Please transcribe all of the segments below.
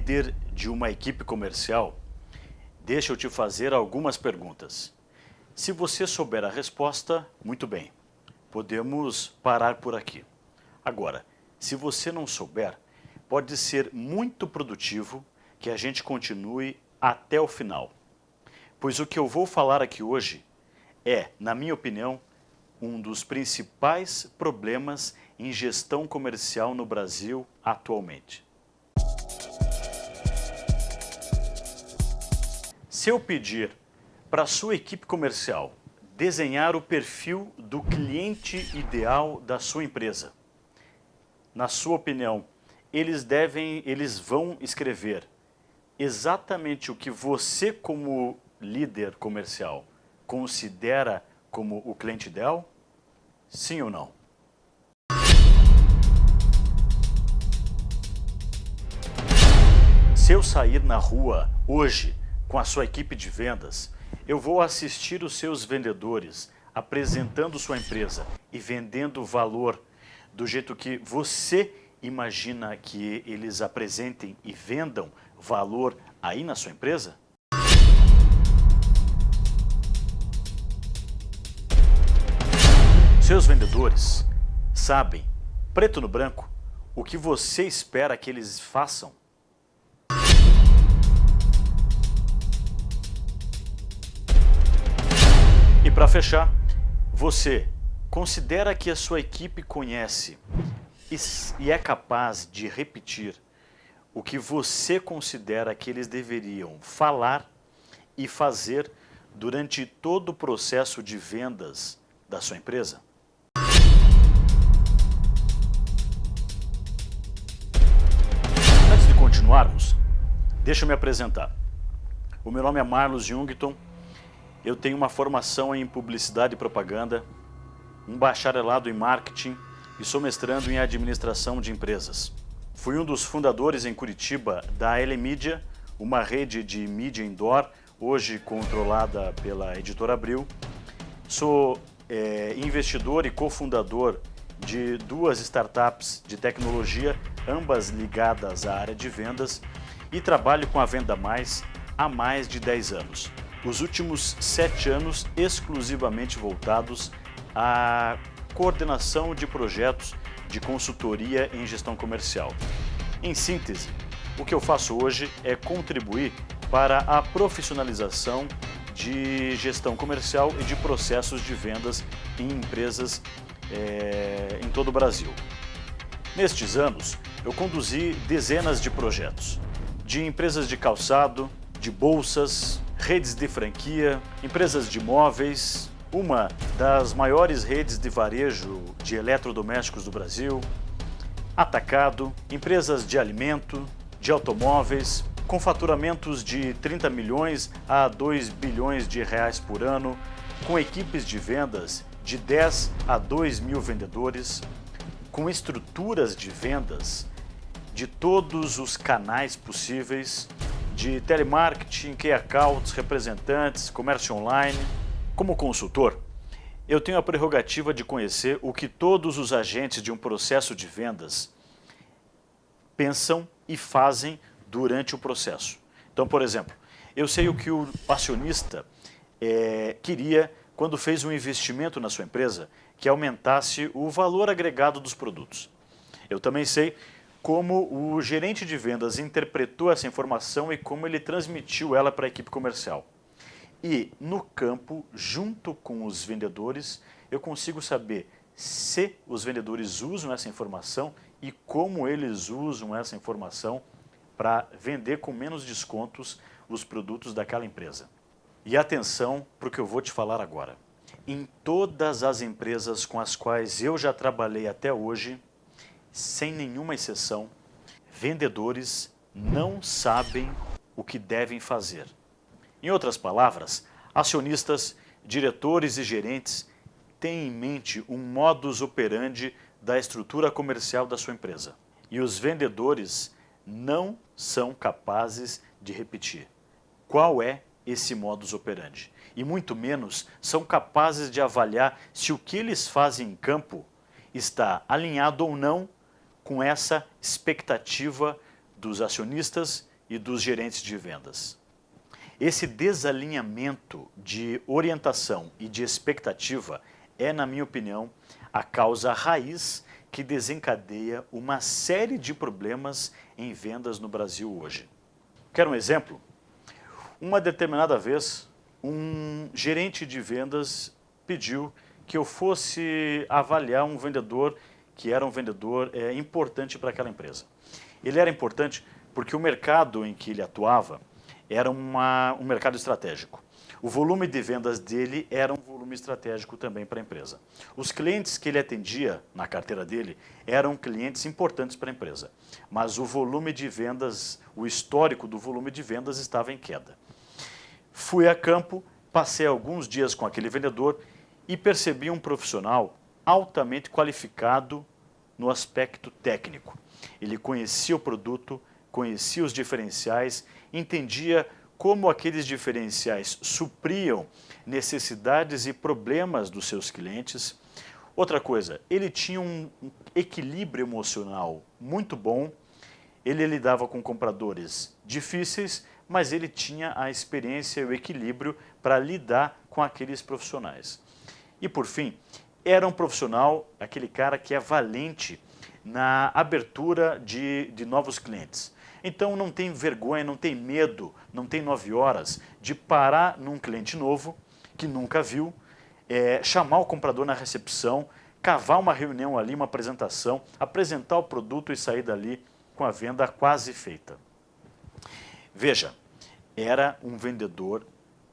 líder de uma equipe comercial, deixa eu te fazer algumas perguntas. Se você souber a resposta, muito bem, podemos parar por aqui. Agora, se você não souber, pode ser muito produtivo que a gente continue até o final. Pois o que eu vou falar aqui hoje é, na minha opinião, um dos principais problemas em gestão comercial no Brasil atualmente. Se eu pedir para a sua equipe comercial desenhar o perfil do cliente ideal da sua empresa, na sua opinião, eles vão escrever exatamente o que você, como líder comercial, considera como o cliente ideal? Sim ou não? Se eu sair na rua hoje com a sua equipe de vendas, eu vou assistir os seus vendedores apresentando sua empresa e vendendo valor do jeito que você imagina que eles apresentem e vendam valor aí na sua empresa? Seus vendedores sabem, preto no branco, o que você espera que eles façam? E para fechar, você considera que a sua equipe conhece e é capaz de repetir o que você considera que eles deveriam falar e fazer durante todo o processo de vendas da sua empresa? Antes de continuarmos, deixa eu me apresentar. O meu nome é Marlos Jungton, eu tenho uma formação em publicidade e propaganda, um bacharelado em marketing e sou mestrando em administração de empresas. Fui um dos fundadores em Curitiba da Elemídia, uma rede de mídia indoor, hoje controlada pela Editora Abril. Sou investidor e cofundador de duas startups de tecnologia, ambas ligadas à área de vendas, e trabalho com a Venda Mais há mais de 10 anos. Os últimos 7 anos exclusivamente voltados à coordenação de projetos de consultoria em gestão comercial. Em síntese, o que eu faço hoje é contribuir para a profissionalização de gestão comercial e de processos de vendas em empresas em todo o Brasil. Nestes anos, eu conduzi dezenas de projetos, de empresas de calçado, de bolsas, redes de franquia, empresas de móveis, uma das maiores redes de varejo de eletrodomésticos do Brasil, atacado, empresas de alimento, de automóveis, com faturamentos de 30 milhões a 2 bilhões de reais por ano, com equipes de vendas de 10 a 2 mil vendedores, com estruturas de vendas de todos os canais possíveis, de telemarketing, key accounts, representantes, comércio online. Como consultor, eu tenho a prerrogativa de conhecer o que todos os agentes de um processo de vendas pensam e fazem durante o processo. Então, por exemplo, eu sei o que o acionista queria quando fez um investimento na sua empresa que aumentasse o valor agregado dos produtos. Eu também sei como o gerente de vendas interpretou essa informação e como ele transmitiu ela para a equipe comercial. E no campo, junto com os vendedores, eu consigo saber se os vendedores usam essa informação e como eles usam essa informação para vender com menos descontos os produtos daquela empresa. E atenção para o que eu vou te falar agora. Em todas as empresas com as quais eu já trabalhei até hoje, sem nenhuma exceção, vendedores não sabem o que devem fazer. Em outras palavras, acionistas, diretores e gerentes têm em mente um modus operandi da estrutura comercial da sua empresa. E os vendedores não são capazes de repetir qual é esse modus operandi. E muito menos são capazes de avaliar se o que eles fazem em campo está alinhado ou não com essa expectativa dos acionistas e dos gerentes de vendas. Esse desalinhamento de orientação e de expectativa é, na minha opinião, a causa raiz que desencadeia uma série de problemas em vendas no Brasil hoje. Quer um exemplo? Uma determinada vez, um gerente de vendas pediu que eu fosse avaliar um vendedor que era um vendedor importante para aquela empresa. Ele era importante porque o mercado em que ele atuava era um mercado estratégico. O volume de vendas dele era um volume estratégico também para a empresa. Os clientes que ele atendia na carteira dele eram clientes importantes para a empresa, mas o volume de vendas, o histórico do volume de vendas estava em queda. Fui a campo, passei alguns dias com aquele vendedor e percebi um profissional altamente qualificado no aspecto técnico. Ele conhecia o produto, conhecia os diferenciais, entendia como aqueles diferenciais supriam necessidades e problemas dos seus clientes. Outra coisa, ele tinha um equilíbrio emocional muito bom, ele lidava com compradores difíceis, mas ele tinha a experiência e o equilíbrio para lidar com aqueles profissionais. E por fim, era um profissional, aquele cara que é valente na abertura de novos clientes. Então não tem vergonha, não tem medo, não tem 9 horas de parar num cliente novo que nunca viu, chamar o comprador na recepção, cavar uma reunião ali, uma apresentação, apresentar o produto e sair dali com a venda quase feita. Veja, era um vendedor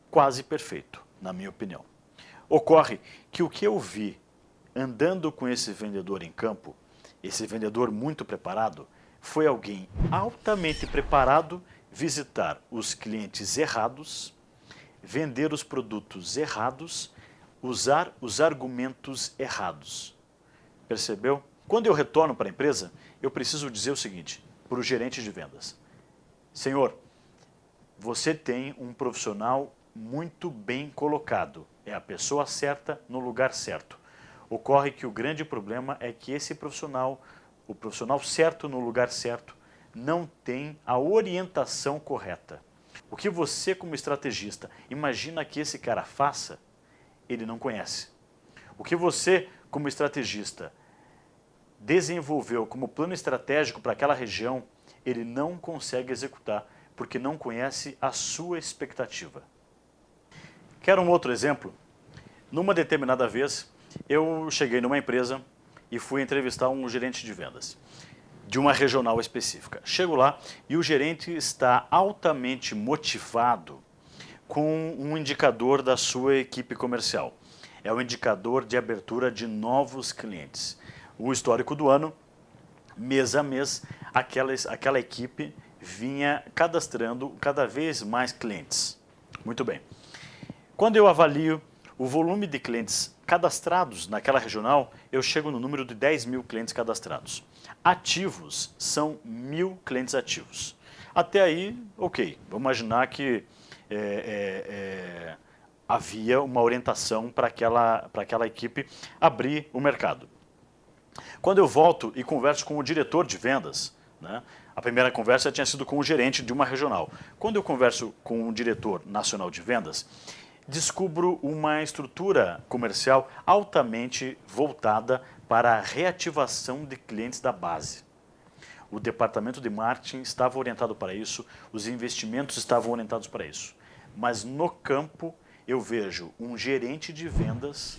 quase perfeito, na minha opinião. Ocorre que o que eu vi andando com esse vendedor em campo, esse vendedor muito preparado, foi alguém altamente preparado visitar os clientes errados, vender os produtos errados, usar os argumentos errados. Percebeu? Quando eu retorno para a empresa, eu preciso dizer o seguinte para o gerente de vendas: senhor, você tem um profissional muito bem colocado, é a pessoa certa no lugar certo. Ocorre que o grande problema é que esse profissional, o profissional certo no lugar certo, não tem a orientação correta. O que você, como estrategista, imagina que esse cara faça, ele não conhece. O que você, como estrategista, desenvolveu como plano estratégico para aquela região, ele não consegue executar, porque não conhece a sua expectativa. Quer um outro exemplo? Numa determinada vez, eu cheguei numa empresa e fui entrevistar um gerente de vendas de uma regional específica. Chego lá e o gerente está altamente motivado com um indicador da sua equipe comercial. É o indicador de abertura de novos clientes. O histórico do ano, mês a mês, aquela equipe vinha cadastrando cada vez mais clientes. Muito bem. Quando eu avalio o volume de clientes cadastrados naquela regional, eu chego no número de 10 mil clientes cadastrados. Ativos são 1.000 clientes ativos. Até aí, ok. Vamos imaginar que havia uma orientação para aquela equipe abrir o mercado. Quando eu volto e converso com o diretor de vendas, né, a primeira conversa tinha sido com o gerente de uma regional. Quando eu converso com o diretor nacional de vendas, descubro uma estrutura comercial altamente voltada para a reativação de clientes da base. O departamento de marketing estava orientado para isso, os investimentos estavam orientados para isso. Mas no campo eu vejo um gerente de vendas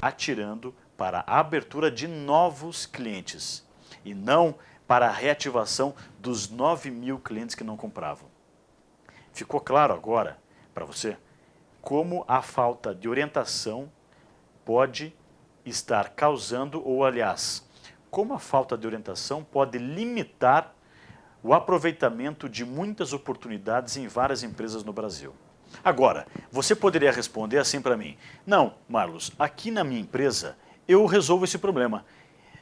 atirando para a abertura de novos clientes e não para a reativação dos 9 mil clientes que não compravam. Ficou claro agora para você como a falta de orientação pode estar causando, ou aliás, como a falta de orientação pode limitar o aproveitamento de muitas oportunidades em várias empresas no Brasil. Agora, você poderia responder assim para mim: não, Marlos, aqui na minha empresa eu resolvo esse problema.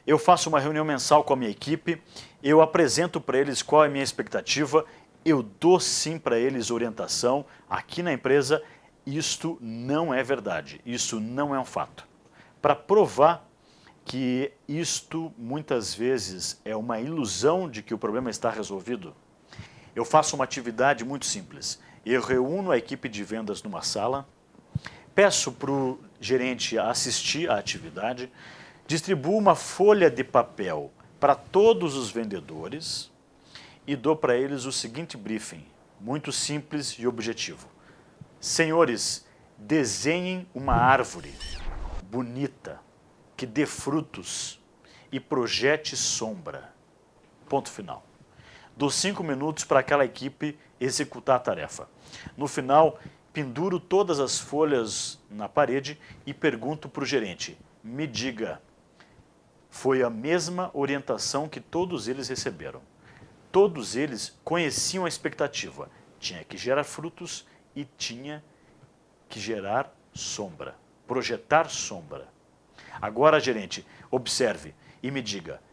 Eu faço uma reunião mensal com a minha equipe, eu apresento para eles qual é a minha expectativa, eu dou sim para eles orientação. Aqui na empresa, isto não é verdade, isso não é um fato. Para provar que isto muitas vezes é uma ilusão de que o problema está resolvido, Eu faço uma atividade muito simples. Eu reúno a equipe de vendas numa sala, peço para o gerente assistir à atividade, distribuo uma folha de papel para todos os vendedores e dou para eles o seguinte briefing, muito simples e objetivo. Senhores, desenhem uma árvore bonita, que dê frutos e projete sombra. Ponto final. Dou 5 minutos para aquela equipe executar a tarefa. No final, penduro todas as folhas na parede e pergunto para o gerente, me diga, foi a mesma orientação que todos eles receberam. Todos eles conheciam a expectativa. Tinha que gerar frutos e tinha que gerar sombra, projetar sombra. Agora, gerente, observe e me diga,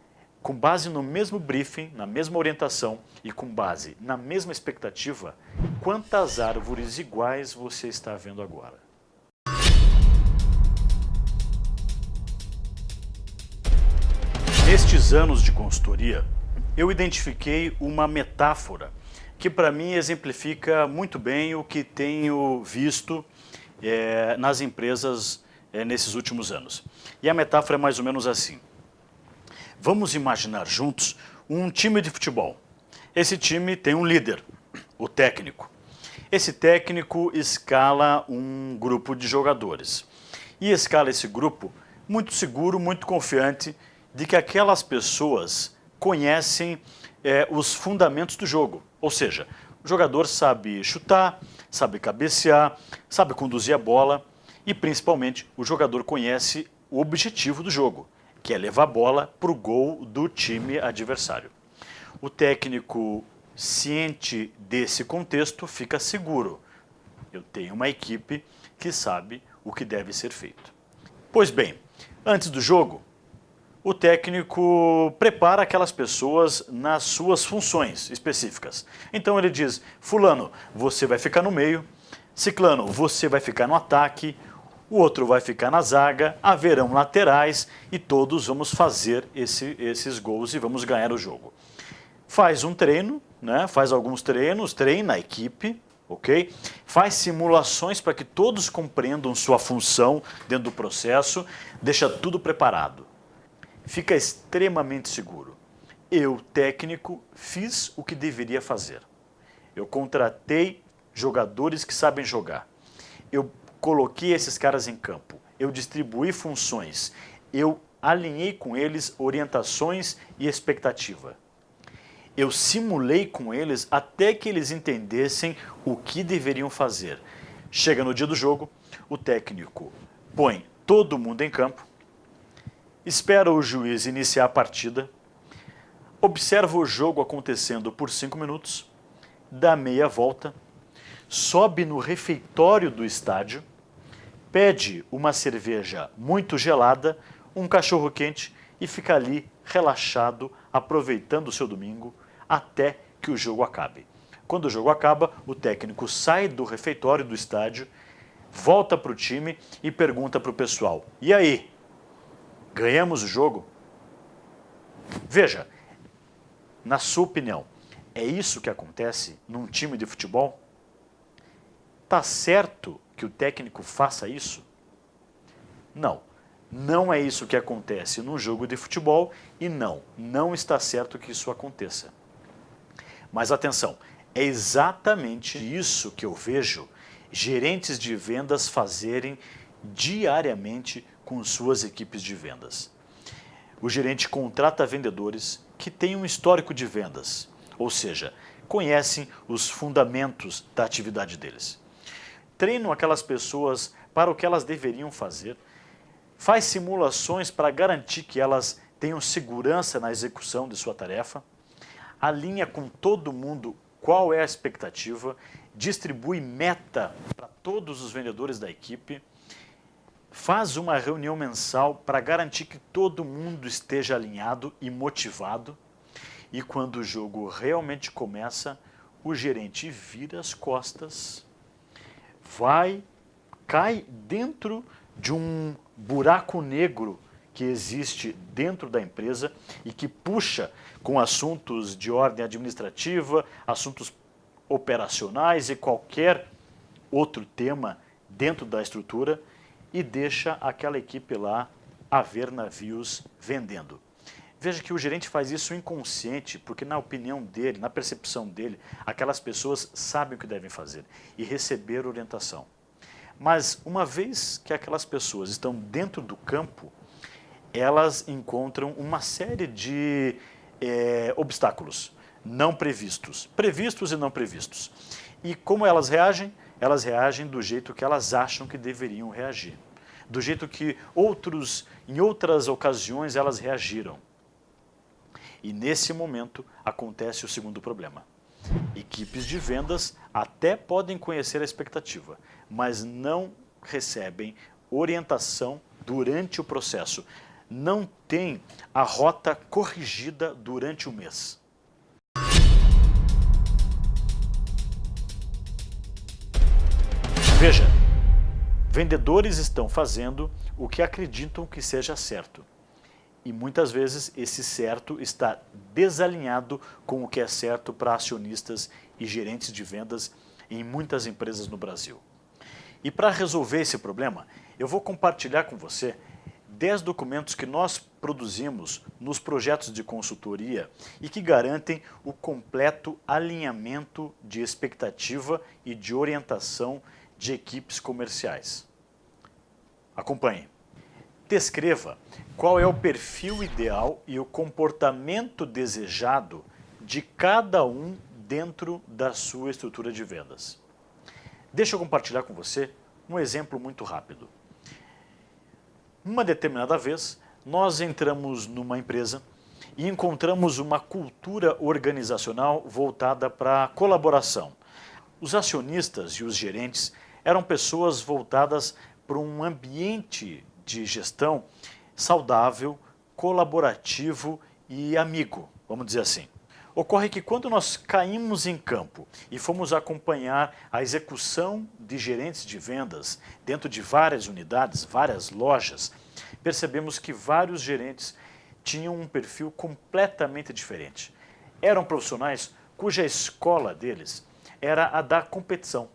com base no mesmo briefing, na mesma orientação e com base na mesma expectativa, quantas árvores iguais você está vendo agora? Nestes anos de consultoria, eu identifiquei uma metáfora que para mim exemplifica muito bem o que tenho visto nas empresas nesses últimos anos. E a metáfora é mais ou menos assim. Vamos imaginar juntos um time de futebol. Esse time tem um líder, o técnico. Esse técnico escala um grupo de jogadores. E escala esse grupo muito seguro, muito confiante de que aquelas pessoas conhecem os fundamentos do jogo. Ou seja, o jogador sabe chutar, sabe cabecear, sabe conduzir a bola e principalmente o jogador conhece o objetivo do jogo, que é levar a bola para o gol do time adversário. O técnico, ciente desse contexto, fica seguro. Eu tenho uma equipe que sabe o que deve ser feito. Pois bem, antes do jogo, o técnico prepara aquelas pessoas nas suas funções específicas. Então ele diz, fulano, você vai ficar no meio, ciclano, você vai ficar no ataque, o outro vai ficar na zaga, haverão laterais e todos vamos fazer esses gols e vamos ganhar o jogo. Faz um treino, né? Faz alguns treinos, treina a equipe, ok? Faz simulações para que todos compreendam sua função dentro do processo, deixa tudo preparado. Fica extremamente seguro. Eu, técnico, fiz o que deveria fazer. Eu contratei jogadores que sabem jogar. Eu coloquei esses caras em campo, eu distribuí funções, eu alinhei com eles orientações e expectativa. Eu simulei com eles até que eles entendessem o que deveriam fazer. Chega no dia do jogo, o técnico põe todo mundo em campo, espera o juiz iniciar a partida, observa o jogo acontecendo por 5 minutos, dá meia volta, sobe no refeitório do estádio, pede uma cerveja muito gelada, um cachorro quente e fica ali relaxado, aproveitando o seu domingo até que o jogo acabe. Quando o jogo acaba, o técnico sai do refeitório do estádio, volta para o time e pergunta para o pessoal, e aí, ganhamos o jogo? Veja, na sua opinião, é isso que acontece num time de futebol? Tá certo que o técnico faça isso? Não, não é isso que acontece num jogo de futebol e não está certo que isso aconteça. Mas atenção, é exatamente isso que eu vejo gerentes de vendas fazerem diariamente com suas equipes de vendas. O gerente contrata vendedores que têm um histórico de vendas, ou seja, conhecem os fundamentos da atividade deles. Treinam aquelas pessoas para o que elas deveriam fazer, faz simulações para garantir que elas tenham segurança na execução de sua tarefa, alinha com todo mundo qual é a expectativa, distribui meta para todos os vendedores da equipe, faz uma reunião mensal para garantir que todo mundo esteja alinhado e motivado, e quando o jogo realmente começa, o gerente vira as costas, cai dentro de um buraco negro que existe dentro da empresa e que puxa com assuntos de ordem administrativa, assuntos operacionais e qualquer outro tema dentro da estrutura e deixa aquela equipe lá a ver navios vendendo. Veja que o gerente faz isso inconsciente, porque na opinião dele, na percepção dele, aquelas pessoas sabem o que devem fazer e receber orientação. Mas uma vez que aquelas pessoas estão dentro do campo, elas encontram uma série de obstáculos não previstos, previstos e não previstos. E como elas reagem? Elas reagem do jeito que elas acham que deveriam reagir, do jeito que em outras ocasiões elas reagiram. E nesse momento acontece o segundo problema. Equipes de vendas até podem conhecer a expectativa, mas não recebem orientação durante o processo, não tem a rota corrigida durante o mês. Veja, vendedores estão fazendo o que acreditam que seja certo. E muitas vezes esse certo está desalinhado com o que é certo para acionistas e gerentes de vendas em muitas empresas no Brasil. E para resolver esse problema, eu vou compartilhar com você 10 documentos que nós produzimos nos projetos de consultoria e que garantem o completo alinhamento de expectativa e de orientação de equipes comerciais. Acompanhe. Descreva qual é o perfil ideal e o comportamento desejado de cada um dentro da sua estrutura de vendas. Deixa eu compartilhar com você um exemplo muito rápido. Uma determinada vez, nós entramos numa empresa e encontramos uma cultura organizacional voltada para a colaboração. Os acionistas e os gerentes eram pessoas voltadas para um ambiente de gestão saudável, colaborativo e amigo, vamos dizer assim. Ocorre que quando nós caímos em campo e fomos acompanhar a execução de gerentes de vendas dentro de várias unidades, várias lojas, percebemos que vários gerentes tinham um perfil completamente diferente. Eram profissionais cuja escola deles era a da competição.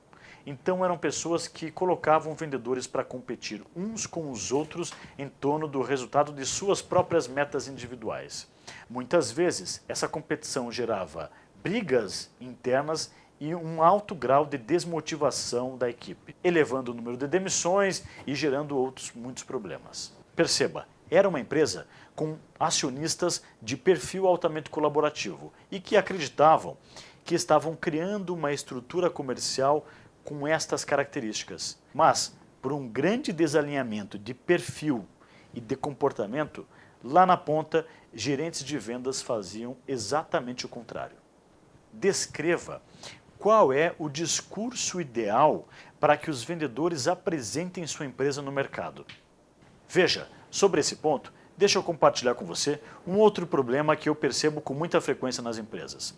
Então eram pessoas que colocavam vendedores para competir uns com os outros em torno do resultado de suas próprias metas individuais. Muitas vezes essa competição gerava brigas internas e um alto grau de desmotivação da equipe, elevando o número de demissões e gerando muitos problemas. Perceba, era uma empresa com acionistas de perfil altamente colaborativo e que acreditavam que estavam criando uma estrutura comercial com estas características. Mas, por um grande desalinhamento de perfil e de comportamento, lá na ponta, gerentes de vendas faziam exatamente o contrário. Descreva qual é o discurso ideal para que os vendedores apresentem sua empresa no mercado. Veja, sobre esse ponto, deixa eu compartilhar com você um outro problema que eu percebo com muita frequência nas empresas.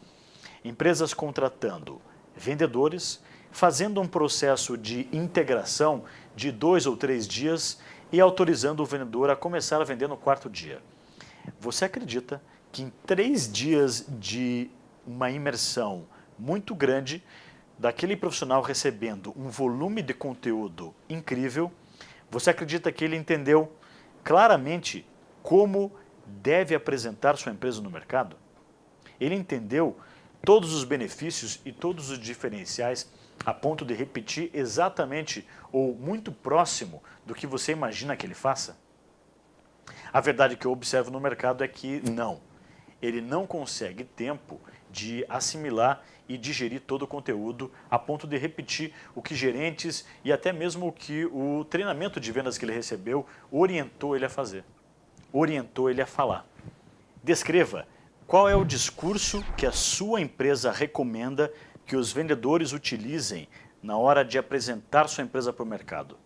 Empresas contratando vendedores, fazendo um processo de integração de 2 ou 3 dias e autorizando o vendedor a começar a vender no 4º dia. Você acredita que em 3 dias de uma imersão muito grande, daquele profissional recebendo um volume de conteúdo incrível, você acredita que ele entendeu claramente como deve apresentar sua empresa no mercado? Ele entendeu todos os benefícios e todos os diferenciais a ponto de repetir exatamente ou muito próximo do que você imagina que ele faça? A verdade que eu observo no mercado é que não. Ele não consegue tempo de assimilar e digerir todo o conteúdo a ponto de repetir o que gerentes e até mesmo o que o treinamento de vendas que ele recebeu orientou ele a fazer, orientou ele a falar. Descreva qual é o discurso que a sua empresa recomenda que os vendedores utilizem na hora de apresentar sua empresa para o mercado.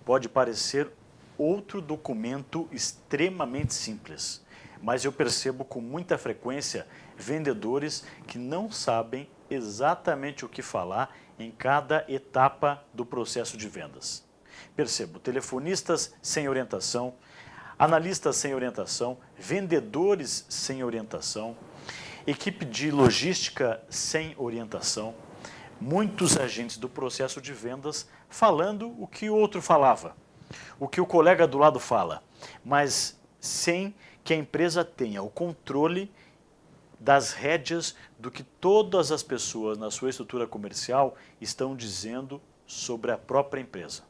Pode parecer outro documento extremamente simples, mas eu percebo com muita frequência vendedores que não sabem exatamente o que falar em cada etapa do processo de vendas. Percebo telefonistas sem orientação, analistas sem orientação, vendedores sem orientação, equipe de logística sem orientação, muitos agentes do processo de vendas falando o que o outro falava, o que o colega do lado fala, mas sem que a empresa tenha o controle das rédeas do que todas as pessoas na sua estrutura comercial estão dizendo sobre a própria empresa.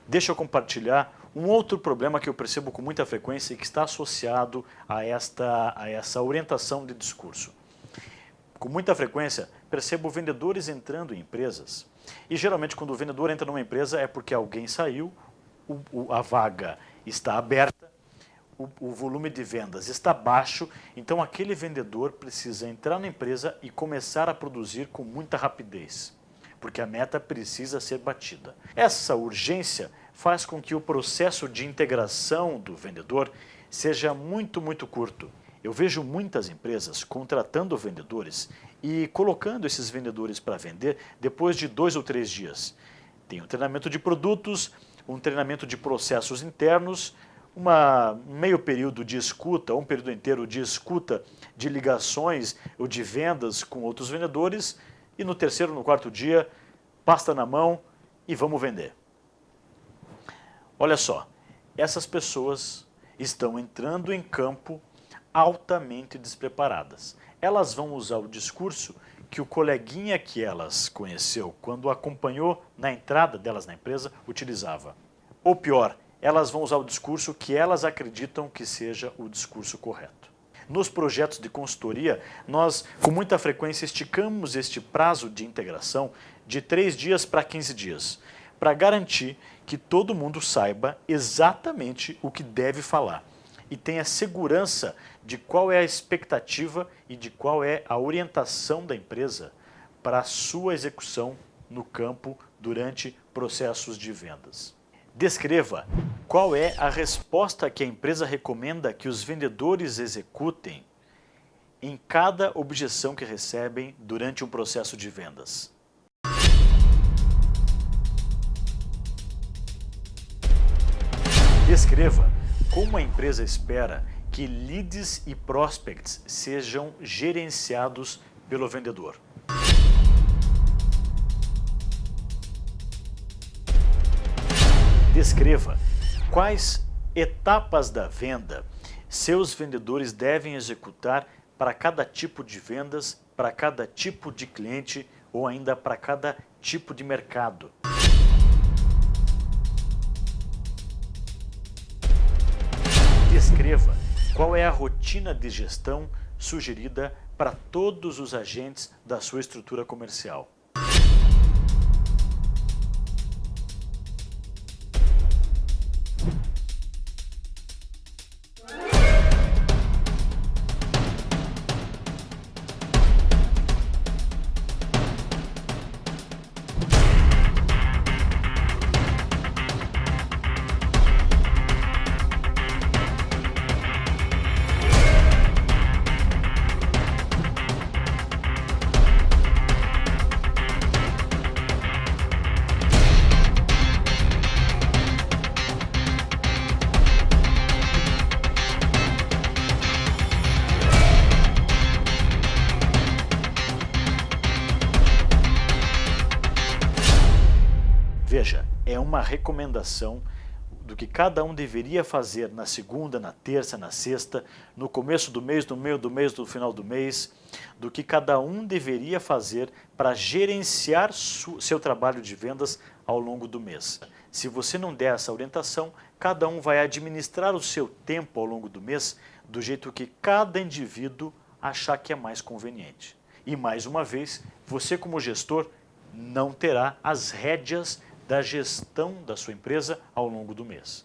Deixa eu compartilhar um outro problema que eu percebo com muita frequência e que está associado a essa orientação de discurso. Com muita frequência, percebo vendedores entrando em empresas e geralmente quando o vendedor entra numa empresa é porque alguém saiu, a vaga está aberta, o volume de vendas está baixo, então aquele vendedor precisa entrar na empresa e começar a produzir com muita rapidez, porque a meta precisa ser batida. Essa urgência faz com que o processo de integração do vendedor seja muito curto. Eu vejo muitas empresas contratando vendedores e colocando esses vendedores para vender depois de 2 ou 3 dias. Tem um treinamento de produtos, um treinamento de processos internos, um meio período de escuta, um período inteiro de escuta de ligações ou de vendas com outros vendedores e no 3º, no 4º dia, pasta na mão e vamos vender. Olha só, essas pessoas estão entrando em campo altamente despreparadas. Elas vão usar o discurso que o coleguinha que elas conheceu quando acompanhou na entrada delas na empresa utilizava. Ou pior, elas vão usar o discurso que elas acreditam que seja o discurso correto. Nos projetos de consultoria, nós com muita frequência esticamos este prazo de integração de 3 dias para 15 dias, para garantir que todo mundo saiba exatamente o que deve falar e tenha segurança de qual é a expectativa e de qual é a orientação da empresa para a sua execução no campo durante processos de vendas. Descreva qual é a resposta que a empresa recomenda que os vendedores executem em cada objeção que recebem durante um processo de vendas. Descreva como a empresa espera que leads e prospects sejam gerenciados pelo vendedor. Descreva quais etapas da venda seus vendedores devem executar para cada tipo de vendas, para cada tipo de cliente ou ainda para cada tipo de mercado. Descreva qual é a rotina de gestão sugerida para todos os agentes da sua estrutura comercial. Veja, é uma recomendação do que cada um deveria fazer na segunda, na terça, na sexta, no começo do mês, no meio do mês, no final do mês, do que cada um deveria fazer para gerenciar seu trabalho de vendas ao longo do mês. Se você não der essa orientação, cada um vai administrar o seu tempo ao longo do mês do jeito que cada indivíduo achar que é mais conveniente. E mais uma vez, você como gestor não terá as rédeas da gestão da sua empresa ao longo do mês.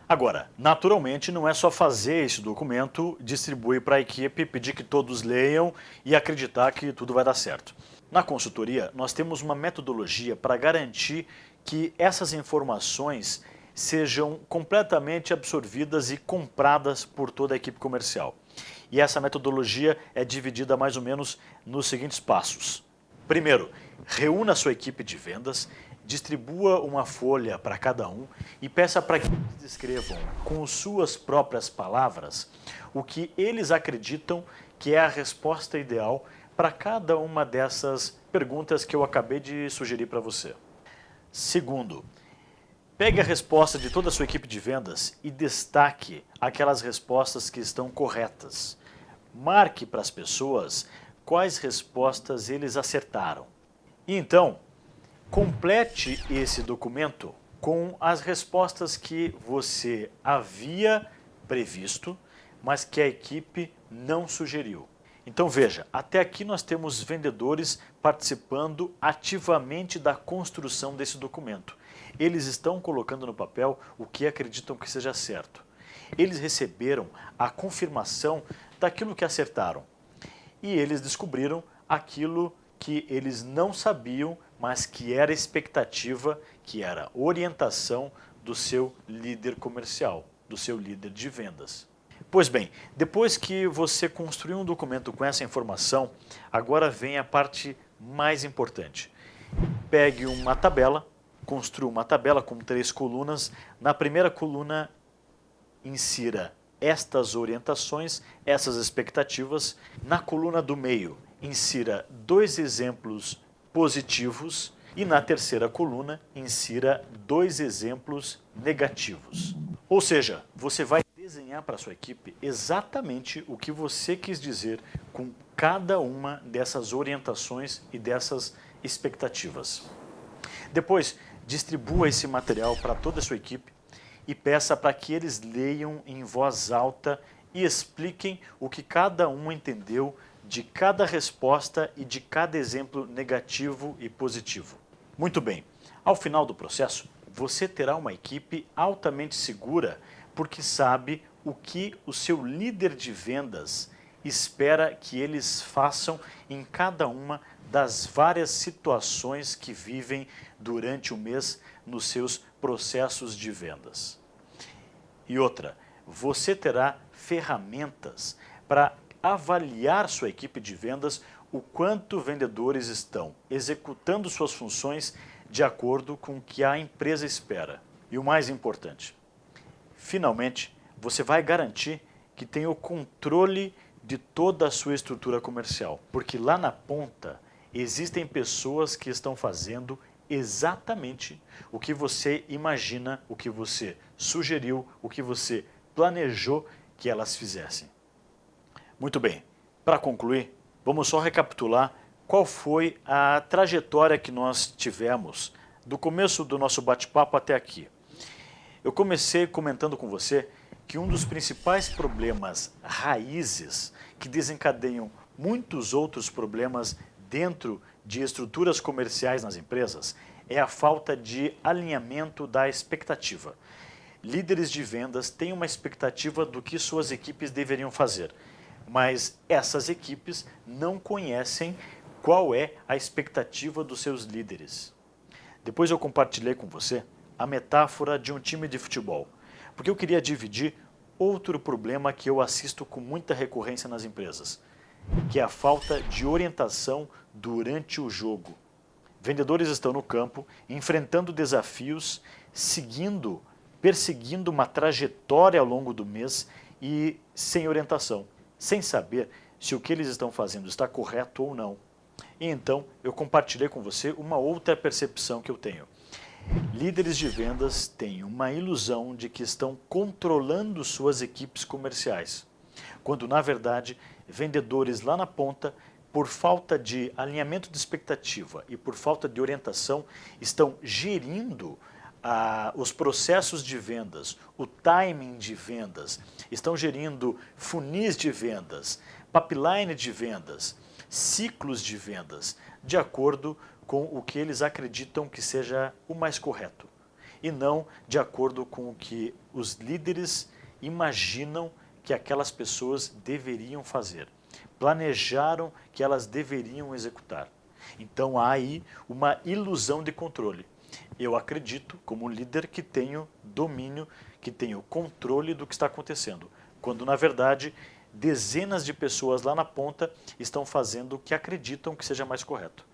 Agora, naturalmente, não é só fazer esse documento, distribuir para a equipe, pedir que todos leiam e acreditar que tudo vai dar certo. Na consultoria, nós temos uma metodologia para garantir que essas informações sejam completamente absorvidas e compradas por toda a equipe comercial. E essa metodologia é dividida mais ou menos nos seguintes passos. Primeiro, reúna a sua equipe de vendas, distribua uma folha para cada um e peça para que eles descrevam com suas próprias palavras o que eles acreditam que é a resposta ideal para cada uma dessas perguntas que eu acabei de sugerir para você. Segundo, pegue a resposta de toda a sua equipe de vendas e destaque aquelas respostas que estão corretas. Marque para as pessoas quais respostas eles acertaram. E então, complete esse documento com as respostas que você havia previsto, mas que a equipe não sugeriu. Então veja, até aqui nós temos vendedores participando ativamente da construção desse documento. Eles estão colocando no papel o que acreditam que seja certo. Eles receberam a confirmação daquilo que acertaram. E eles descobriram aquilo que eles não sabiam, mas que era expectativa, que era orientação do seu líder comercial, do seu líder de vendas. Pois bem, depois que você construiu um documento com essa informação, agora vem a parte mais importante. Pegue uma tabela, construa uma tabela com 3 colunas. Na primeira coluna, insira estas orientações, essas expectativas. Na coluna do meio, insira 2 exemplos positivos e na terceira coluna, insira 2 exemplos negativos. Ou seja, você vai desenhar para a sua equipe exatamente o que você quis dizer com cada uma dessas orientações e dessas expectativas. Depois, distribua esse material para toda a sua equipe e peça para que eles leiam em voz alta e expliquem o que cada um entendeu de cada resposta e de cada exemplo negativo e positivo. Muito bem, ao final do processo, você terá uma equipe altamente segura porque sabe o que o seu líder de vendas espera que eles façam em cada uma das várias situações que vivem durante o mês nos seus processos de vendas. E outra, você terá ferramentas para avaliar sua equipe de vendas o quanto vendedores estão executando suas funções de acordo com o que a empresa espera. E o mais importante, finalmente, você vai garantir que tem o controle de toda a sua estrutura comercial, porque lá na ponta existem pessoas que estão fazendo exatamente o que você imagina, o que você sugeriu, o que você planejou que elas fizessem. Muito bem, para concluir, vamos só recapitular qual foi a trajetória que nós tivemos do começo do nosso bate-papo até aqui. Eu comecei comentando com você que um dos principais problemas raízes que desencadeiam muitos outros problemas dentro de estruturas comerciais nas empresas é a falta de alinhamento da expectativa. Líderes de vendas têm uma expectativa do que suas equipes deveriam fazer, mas essas equipes não conhecem qual é a expectativa dos seus líderes. Depois eu compartilhei com você a metáfora de um time de futebol, porque eu queria dividir outro problema que eu assisto com muita recorrência nas empresas, que é a falta de orientação durante o jogo. Vendedores estão no campo, enfrentando desafios, perseguindo uma trajetória ao longo do mês e sem orientação, sem saber se o que eles estão fazendo está correto ou não. E então eu compartilhei com você uma outra percepção que eu tenho. Líderes de vendas têm uma ilusão de que estão controlando suas equipes comerciais, quando na verdade vendedores lá na ponta, por falta de alinhamento de expectativa e por falta de orientação, estão gerindo os processos de vendas, o timing de vendas, estão gerindo funis de vendas, pipeline de vendas, ciclos de vendas, de acordo com o que eles acreditam que seja o mais correto, e não de acordo com o que os líderes imaginam que aquelas pessoas deveriam fazer, planejaram que elas deveriam executar. Então há aí uma ilusão de controle. Eu acredito, como líder, que tenho domínio, que tenho controle do que está acontecendo, quando na verdade dezenas de pessoas lá na ponta estão fazendo o que acreditam que seja mais correto.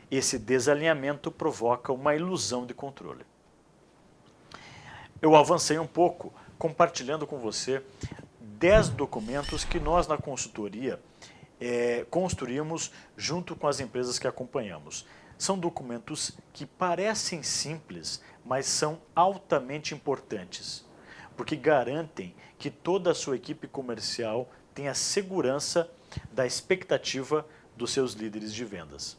Esse desalinhamento provoca uma ilusão de controle. Eu avancei um pouco compartilhando com você 10 documentos que nós na consultoria construímos junto com as empresas que acompanhamos. São documentos que parecem simples, mas são altamente importantes, porque garantem que toda a sua equipe comercial tenha segurança da expectativa dos seus líderes de vendas.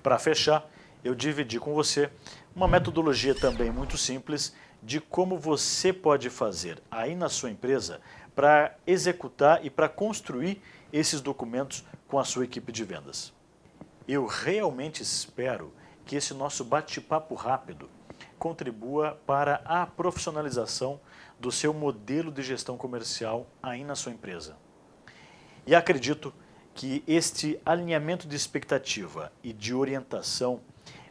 Para fechar, eu dividi com você uma metodologia também muito simples de como você pode fazer aí na sua empresa para executar e para construir esses documentos com a sua equipe de vendas. Eu realmente espero que esse nosso bate-papo rápido contribua para a profissionalização do seu modelo de gestão comercial aí na sua empresa. E acredito que este alinhamento de expectativa e de orientação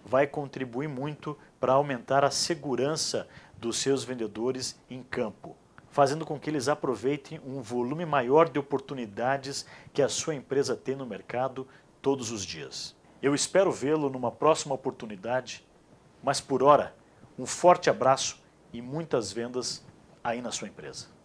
vai contribuir muito para aumentar a segurança dos seus vendedores em campo, fazendo com que eles aproveitem um volume maior de oportunidades que a sua empresa tem no mercado todos os dias. Eu espero vê-lo numa próxima oportunidade, mas por hora, um forte abraço e muitas vendas aí na sua empresa.